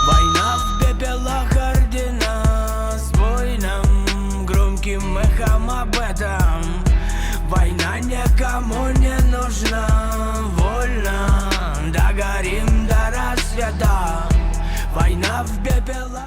Война в пепелах ордена с воином, громким эхом об этом. Война никому не нужна, вольно догорим до рассвета. Война в пепелах.